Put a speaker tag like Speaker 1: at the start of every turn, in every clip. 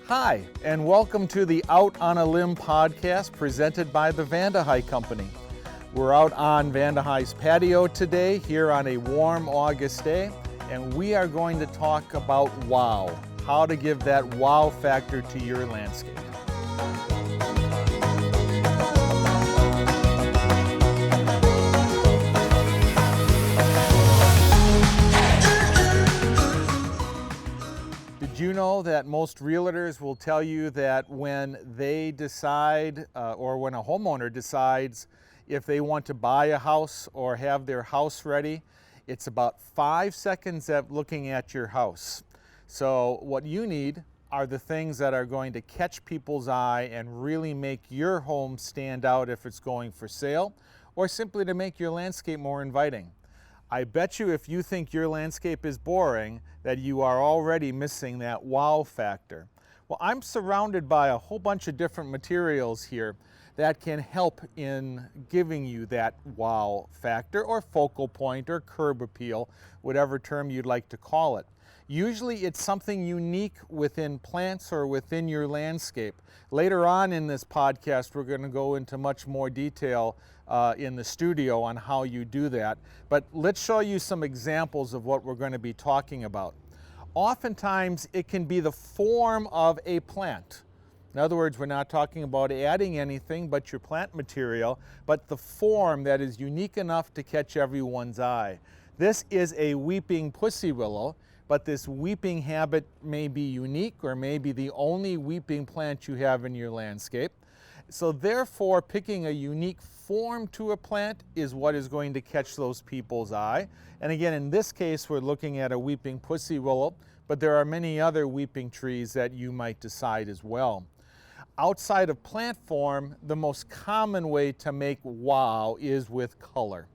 Speaker 1: Hi, and welcome to the Out on a Limb podcast presented by the Vandehei Company. We're out on Vandehei's patio today, here on a warm August day, and we are going to talk about wow, how to give that wow factor to your landscape. Did you know that most realtors will tell you that when they decide, or when a homeowner decides if they want to buy a house or have their house ready, it's about 5 seconds of looking at your house. So what you need are the things that are going to catch people's eye and really make your home stand out if it's going for sale, or simply to make your landscape more inviting. I bet you if you think your landscape is boring, that you are already missing that wow factor. Well, I'm surrounded by a whole bunch of different materials here that can help in giving you that wow factor, or focal point, or curb appeal, whatever term you'd like to call it. Usually it's something unique within plants or within your landscape. Later on in this podcast, we're going to go into much more detail in the studio on how you do that. But let's show you some examples of what we're going to be talking about. Oftentimes it can be the form of a plant. In other words, we're not talking about adding anything but your plant material, but the form that is unique enough to catch everyone's eye. This is a weeping pussy willow, but this weeping habit may be unique or may be the only weeping plant you have in your landscape. So therefore, picking a unique form to a plant is what is going to catch those people's eye. And again, in this case, we're looking at a weeping pussy willow, but there are many other weeping trees that you might decide as well. Outside of plant form, the most common way to make wow is with color,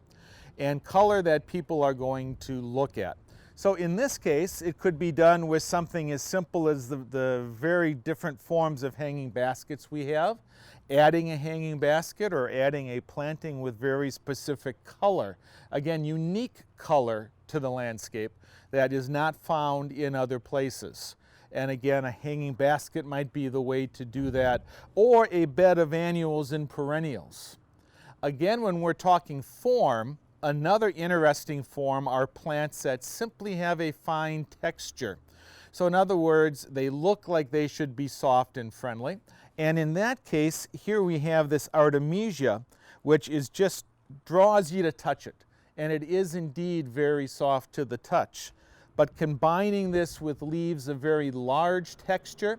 Speaker 1: and color that people are going to look at. So in this case, it could be done with something as simple as the very different forms of hanging baskets we have. Adding a hanging basket or adding a planting with very specific color. Again, unique color to the landscape that is not found in other places. And again, a hanging basket might be the way to do that, or a bed of annuals and perennials. Again, when we're talking form, another interesting form are plants that simply have a fine texture. So in other words, they look like they should be soft and friendly. And in that case, here we have this Artemisia, which is just draws you to touch it. And it is indeed very soft to the touch. But combining this with leaves of very large texture,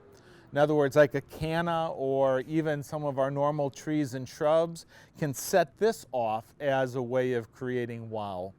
Speaker 1: in other words, like a canna or even some of our normal trees and shrubs, can set this off as a way of creating wow.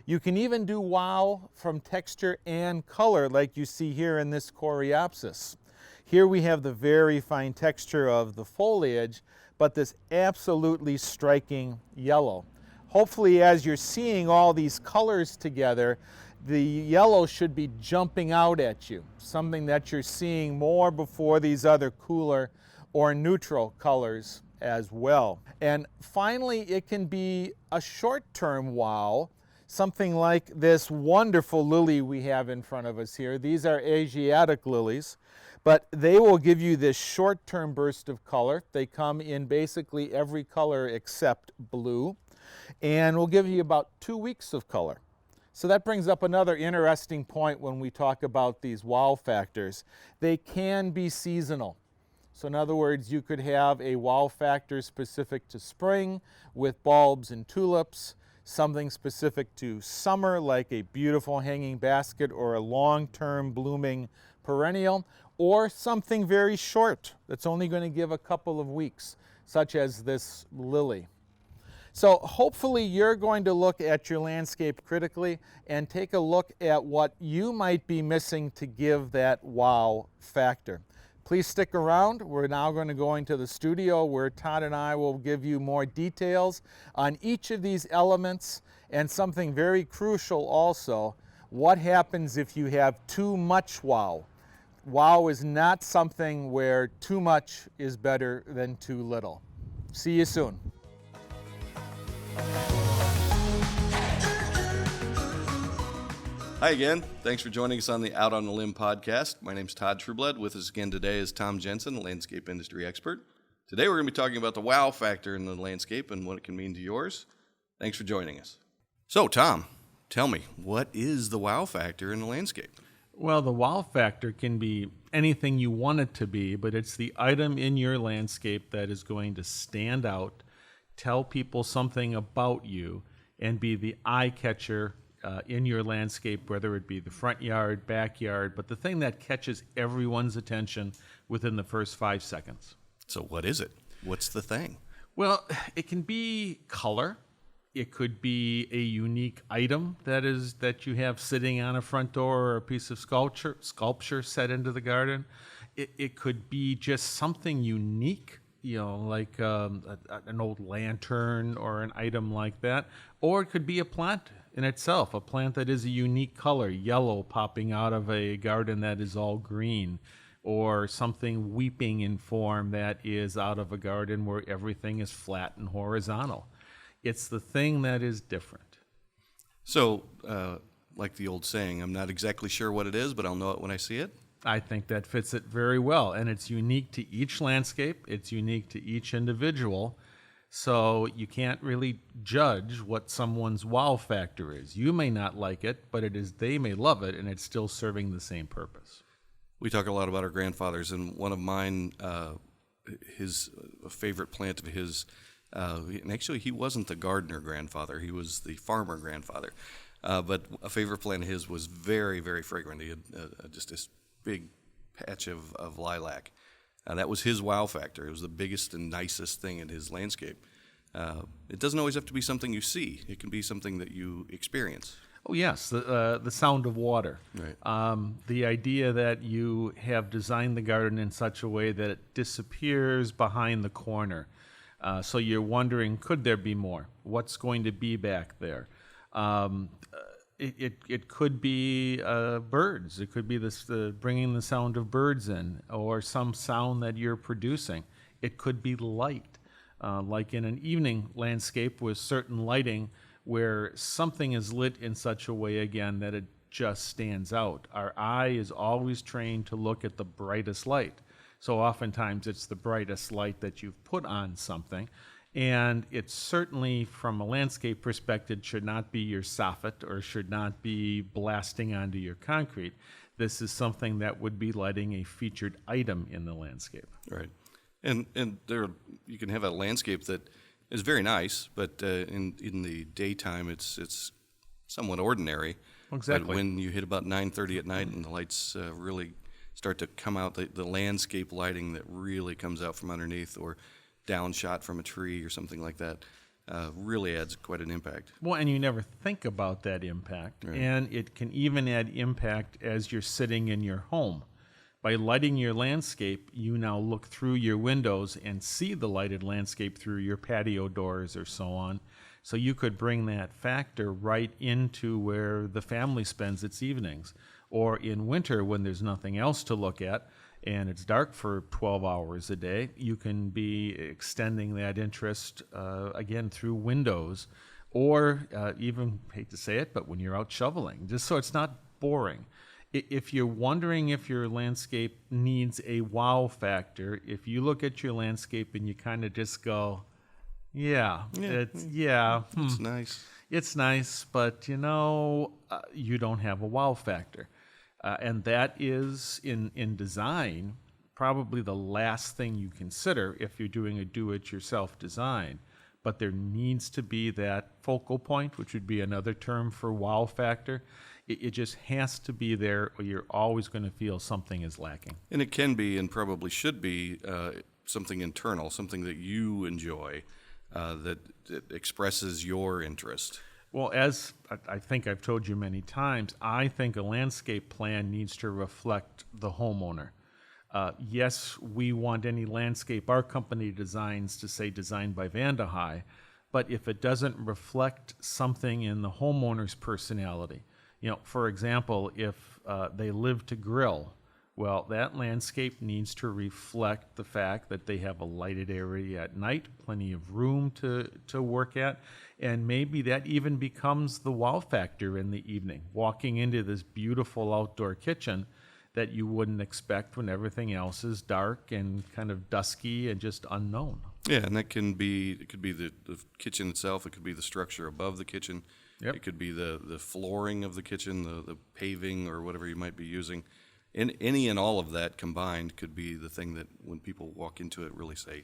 Speaker 1: You can even do wow from texture and color, like you see here in this Coreopsis. Here we have the very fine texture of the foliage, but this absolutely striking yellow. Hopefully, as you're seeing all these colors together, the yellow should be jumping out at you, something that you're seeing more before these other cooler or neutral colors as well. And finally, it can be a short-term wow, something like this wonderful lily we have in front of us here. These are Asiatic lilies, but they will give you this short-term burst of color. They come in basically every color except blue, and will give you about 2 weeks of color. So that brings up another interesting point when we talk about these wow factors. They can be seasonal. So in other words, you could have a wow factor specific to spring with bulbs and tulips, something specific to summer like a beautiful hanging basket or a long-term blooming perennial, or something very short that's only going to give a couple of weeks, such as this lily. So hopefully you're going to look at your landscape critically and take a look at what you might be missing to give that wow factor. Please stick around. We're now going to go into the studio where Todd and I will give you more details on each of these elements, and something very crucial also, what happens if you have too much wow. Wow is not something where too much is better than too little. See you soon.
Speaker 2: Hi again. Thanks for joining us on the Out on a Limb podcast. My name's Todd Trueblood. With us again today is Tom Jensen, a landscape industry expert. Today we're going to be talking about the wow factor in the landscape and what it can mean to yours. Thanks for joining us. So, Tom, tell me, what is the wow factor in the landscape?
Speaker 3: Well, the wow factor can be anything you want it to be, but it's the item in your landscape that is going to stand out, tell people something about you, and be the eye catcher in your landscape, whether it be the front yard, backyard, but the thing that catches everyone's attention within the first 5 seconds.
Speaker 2: So what is it? What's the thing?
Speaker 3: Well, it can be color. It could be a unique item that you have sitting on a front door, or a piece of sculpture set into the garden. It could be just something unique, like an old lantern or an item like that. Or it could be a plant in itself, a plant that is a unique color, yellow popping out of a garden that is all green, or something weeping in form that is out of a garden where everything is flat and horizontal. It's the thing that is different.
Speaker 2: So, like the old saying, I'm not exactly sure what it is, but I'll know it when I see it.
Speaker 3: I think that fits it very well, and it's unique to each landscape. It's unique to each individual, so you can't really judge what someone's wow factor is. You may not like it, but they may love it, and it's still serving the same purpose.
Speaker 2: We talk a lot about our grandfathers, and one of mine, a favorite plant of his. And actually, he wasn't the gardener grandfather. He was the farmer grandfather. But a favorite plant of his was very, very fragrant. He had just this big patch of lilac. That was his wow factor. It was the biggest and nicest thing in his landscape. It doesn't always have to be something you see. It can be something that you experience.
Speaker 3: Oh, yes, the sound of water.
Speaker 2: Right.
Speaker 3: The idea that you have designed the garden in such a way that it disappears behind the corner. So you're wondering, could there be more? What's going to be back there? It could be birds. It could be bringing the sound of birds in, or some sound that you're producing. It could be light, like in an evening landscape with certain lighting where something is lit in such a way, again, that it just stands out. Our eye is always trained to look at the brightest light. So oftentimes it's the brightest light that you've put on something. And it certainly, from a landscape perspective, should not be your soffit or should not be blasting onto your concrete. This is something that would be lighting a featured item in the landscape.
Speaker 2: Right. And there you can have a landscape that is very nice, but in the daytime it's somewhat ordinary.
Speaker 3: Exactly.
Speaker 2: But when you hit about 9:30 at night and the lights really start to come out, the landscape lighting that really comes out from underneath or down shot from a tree or something like that really adds quite an impact.
Speaker 3: Well, and you never think about that impact.
Speaker 2: Right.
Speaker 3: And it can even add impact as you're sitting in your home. By lighting your landscape, you now look through your windows and see the lighted landscape through your patio doors or so on. So you could bring that factor right into where the family spends its evenings. Or in winter, when there's nothing else to look at and it's dark for 12 hours a day, you can be extending that interest, again, through windows. Or even, hate to say it, but when you're out shoveling, just so it's not boring. If you're wondering if your landscape needs a wow factor, if you look at your landscape and you kind of just go, it's
Speaker 2: nice.
Speaker 3: It's nice, but you don't have a wow factor. And that is, in design, probably the last thing you consider if you're doing a do-it-yourself design. But there needs to be that focal point, which would be another term for wow factor. It just has to be there, or you're always going to feel something is lacking.
Speaker 2: And it can be, and probably should be, something internal, something that you enjoy, that expresses your interest.
Speaker 3: Well, as I think I've told you many times, I think a landscape plan needs to reflect the homeowner. Yes, we want any landscape our company designs to say designed by Vandehei, but if it doesn't reflect something in the homeowner's personality, for example, if they live to grill, Well, that landscape needs to reflect the fact that they have a lighted area at night, plenty of room to work at, and maybe that even becomes the wow factor in the evening. Walking into this beautiful outdoor kitchen that you wouldn't expect when everything else is dark and kind of dusky and just unknown.
Speaker 2: Yeah, and it could be the kitchen itself. It could be the structure above the kitchen.
Speaker 3: Yep.
Speaker 2: It could be the flooring of the kitchen, the paving or whatever you might be using. And any and all of that combined could be the thing that when people walk into it really say,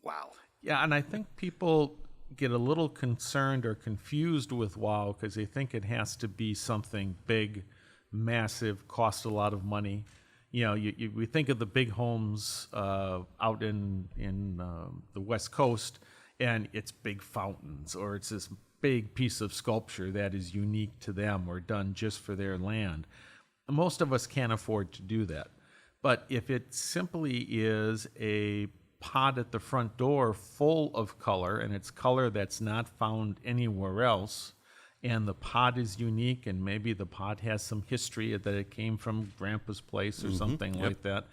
Speaker 2: wow.
Speaker 3: Yeah, and I think people get a little concerned or confused with wow because they think it has to be something big, massive, cost a lot of money. You know, we think of the big homes out in the West Coast, and it's big fountains, or it's this big piece of sculpture that is unique to them or done just for their land. Most of us can't afford to do that. But if it simply is a pot at the front door full of color, and it's color that's not found anywhere else, and the pot is unique, and maybe the pot has some history that it came from Grandpa's place or something like that,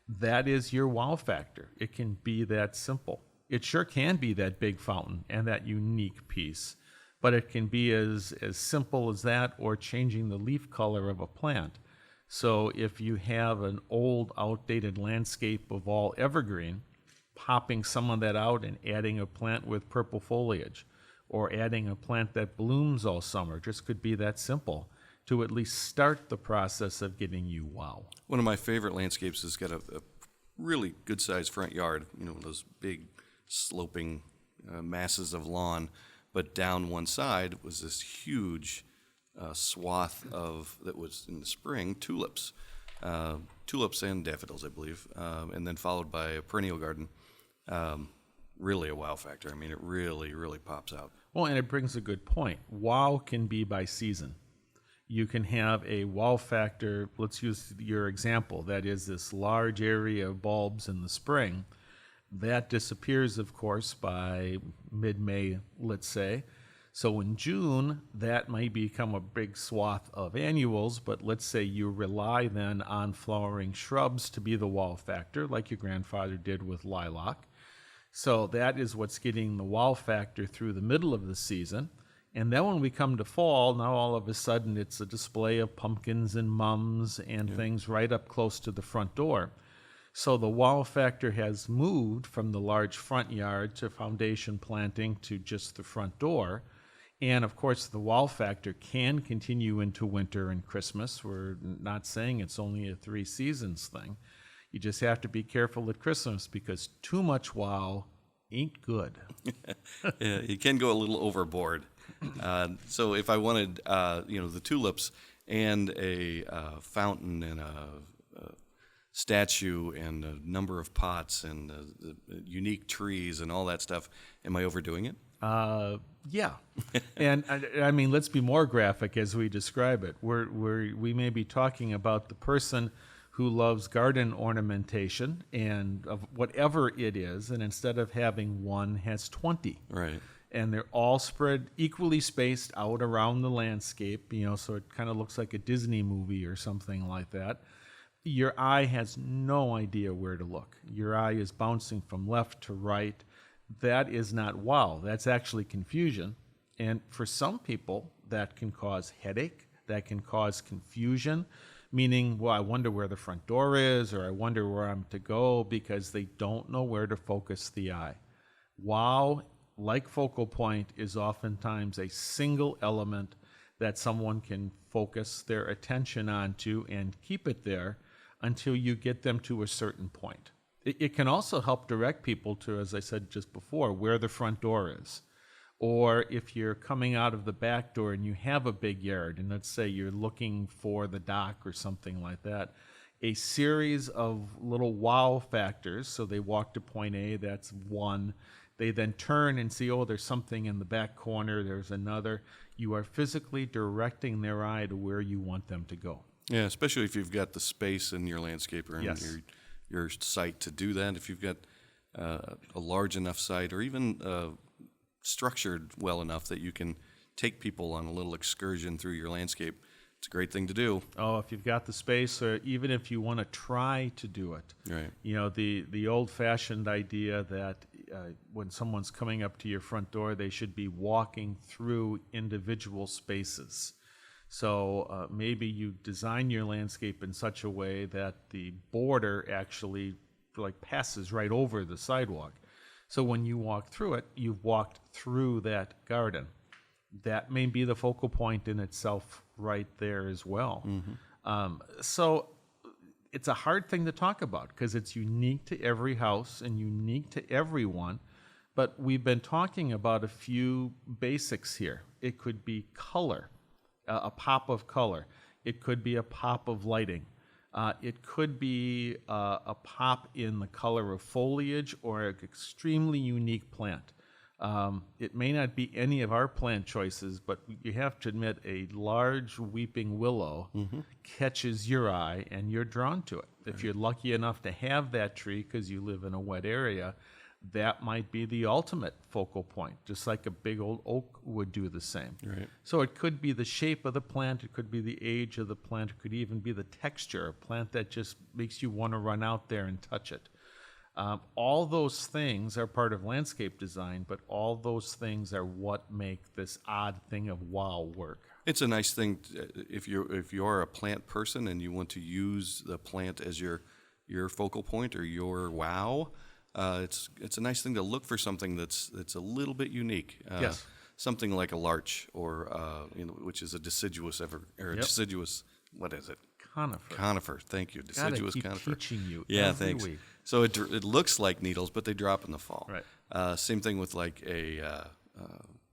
Speaker 3: that is your wow factor. It can be that simple. It sure can be that big fountain and that unique piece, but it can be as simple as that or changing the leaf color of a plant. So if you have an old, outdated landscape of all evergreen, popping some of that out and adding a plant with purple foliage, or adding a plant that blooms all summer, just could be that simple to at least start the process of getting you wow.
Speaker 2: One of my favorite landscapes has got a really good-sized front yard, you know, those big sloping masses of lawn, but down one side was this huge swath that was in the spring, tulips and daffodils, I believe, and then followed by a perennial garden. Really a wow factor. I mean, it really, really pops out.
Speaker 3: Well, and it brings a good point. Wow can be by season. You can have a wow factor, let's use your example, that is this large area of bulbs in the spring. That disappears, of course, by mid-May, let's say. So in June, that might become a big swath of annuals, but let's say you rely then on flowering shrubs to be the wow factor, like your grandfather did with lilac. So that is what's getting the wow factor through the middle of the season. And then when we come to fall, now all of a sudden it's a display of pumpkins and mums and things right up close to the front door. So the wow factor has moved from the large front yard to foundation planting to just the front door. And of course, the wow factor can continue into winter and Christmas. We're not saying it's only a 3 seasons thing. You just have to be careful at Christmas because too much wow ain't good.
Speaker 2: Yeah, you can go a little overboard. So if I wanted, the tulips and a fountain and a statue and a number of pots and unique trees and all that stuff, am I overdoing it?
Speaker 3: Yeah. And I mean, let's be more graphic as we describe it. We may be talking about the person who loves garden ornamentation and of whatever it is, and instead of having one, has 20.
Speaker 2: Right.
Speaker 3: And they're all spread equally spaced out around the landscape, so it kind of looks like a Disney movie or something like that. Your eye has no idea where to look. Your eye is bouncing from left to right. That is not wow. That's actually confusion. And for some people, that can cause headache. That can cause confusion, meaning, well, I wonder where the front door is, or I wonder where I'm to go, because they don't know where to focus the eye. Wow, like focal point, is oftentimes a single element that someone can focus their attention onto and keep it there until you get them to a certain point. It can also help direct people to, as I said just before, where the front door is. Or if you're coming out of the back door and you have a big yard, and let's say you're looking for the dock or something like that, a series of little wow factors. So they walk to point A, that's one. They then turn and see, oh, there's something in the back corner, there's another. You are physically directing their eye to where you want them to go.
Speaker 2: Yeah, especially if you've got the space in your landscape or in
Speaker 3: Yes.
Speaker 2: your site to do that. If you've got a large enough site, or even structured well enough that you can take people on a little excursion through your landscape it's a great thing to do.
Speaker 3: Oh, if you've got the space, or even if you want to try to do it.
Speaker 2: Right.
Speaker 3: You know, the old-fashioned idea that when someone's coming up to your front door, they should be walking through individual spaces. So maybe you design your landscape in such a way that the border actually like passes right over the sidewalk. So when you walk through it, you've walked through that garden. That may be the focal point in itself right there as well. So it's a hard thing to talk about because it's unique to every house and unique to everyone. But we've been talking about a few basics here. It could be color, a pop of color. It could be a pop of lighting. It could be a pop in the color of foliage or an extremely unique plant. It may not be any of our plant choices, but you have to admit a large weeping willow catches your eye and you're drawn to it. If you're lucky enough to have that tree because you live in a wet area, that might be the ultimate focal point, just like a big old oak would do the same.
Speaker 2: Right.
Speaker 3: So it could be the shape of the plant, it could be the age of the plant, it could even be the texture, a plant that just makes you want to run out there and touch it. All those things are part of landscape design, but all those things are what make this odd thing of wow work.
Speaker 2: It's a nice thing if you're a plant person and you want to use the plant as your focal point or your wow. It's a nice thing to look for something that's a little bit unique.
Speaker 3: Yes.
Speaker 2: Something like a larch or which is a deciduous deciduous. What is it?
Speaker 3: Conifer.
Speaker 2: Conifer. Thank you. Deciduous
Speaker 3: keep
Speaker 2: conifer.
Speaker 3: teaching you
Speaker 2: Yeah,
Speaker 3: every
Speaker 2: thanks.
Speaker 3: week.
Speaker 2: So it looks like needles, but they drop in the fall.
Speaker 3: Right.
Speaker 2: Same thing with like a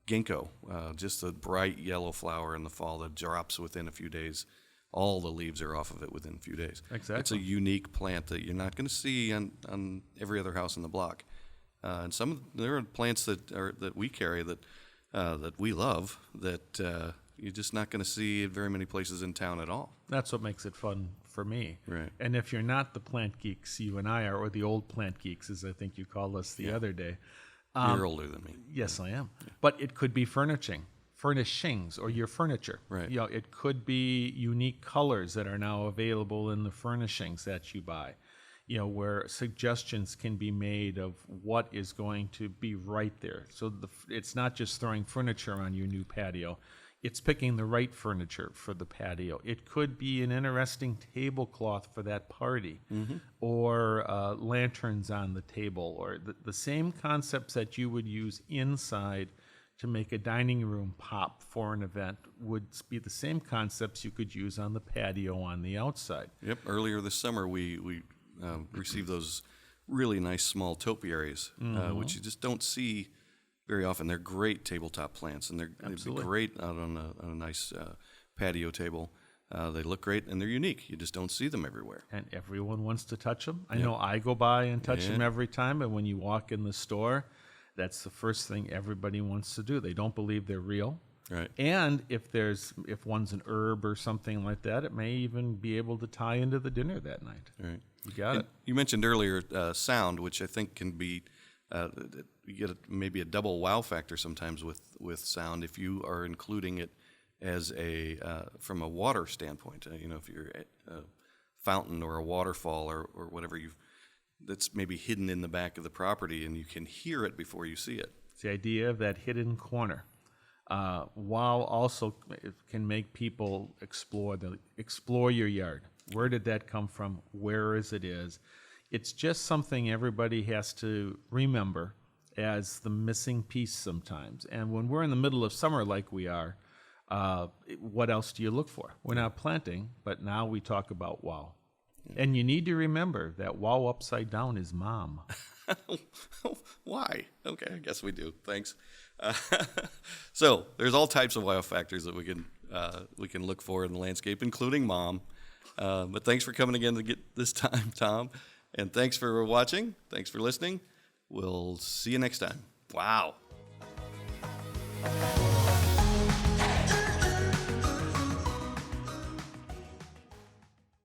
Speaker 2: ginkgo, just a bright yellow flower in the fall that drops within a few days. All the leaves are off of it within a few days.
Speaker 3: Exactly.
Speaker 2: It's a unique plant that you're not going to see on every other house in the block. And there are plants that we carry that we love that you're just not going to see at very many places in town at all.
Speaker 3: That's what makes it fun for me.
Speaker 2: Right.
Speaker 3: And if you're not the plant geeks, you and I are, or the old plant geeks, as I think you called us the other day.
Speaker 2: You're older than me.
Speaker 3: Yes, I am. Yeah. But it could be furnishings, or your furniture.
Speaker 2: Right.
Speaker 3: You know, it could be unique colors that are now available in the furnishings that you buy. You know, where suggestions can be made of what is going to be right there. So it's not just throwing furniture on your new patio. It's picking the right furniture for the patio. It could be an interesting tablecloth for that party, or lanterns on the table, or the same concepts that you would use inside to make a dining room pop for an event would be the same concepts you could use on the patio on the outside.
Speaker 2: Yep. Earlier this summer, we received those really nice small topiaries, which you just don't see very often. They're great tabletop plants, and they'd be great out on a nice patio table. They look great, and they're unique. You just don't see them everywhere.
Speaker 3: And everyone wants to touch them. I know I go by and touch them every time, and when you walk in the store, that's the first thing everybody wants to do. They don't believe they're real.
Speaker 2: Right.
Speaker 3: And if one's an herb or something like that, it may even be able to tie into the dinner that night.
Speaker 2: Right.
Speaker 3: You got it.
Speaker 2: You mentioned earlier sound, which I think can be you get maybe a double wow factor sometimes with sound if you are including it as from a water standpoint. If you're a fountain or a waterfall or whatever that's maybe hidden in the back of the property, and you can hear it before you see it.
Speaker 3: It's the idea of that hidden corner. Wow also can make people explore your yard. Where did that come from? Where is it is? It's just something everybody has to remember as the missing piece sometimes. And when we're in the middle of summer like we are, what else do you look for? We're not planting, but now we talk about wow. And you need to remember that wow upside down is mom.
Speaker 2: Why? Okay, I guess we do. Thanks. So there's all types of wow factors that we can look for in the landscape, including mom. But thanks for coming again to get this time, Tom. And thanks for watching. Thanks for listening. We'll see you next time. Wow.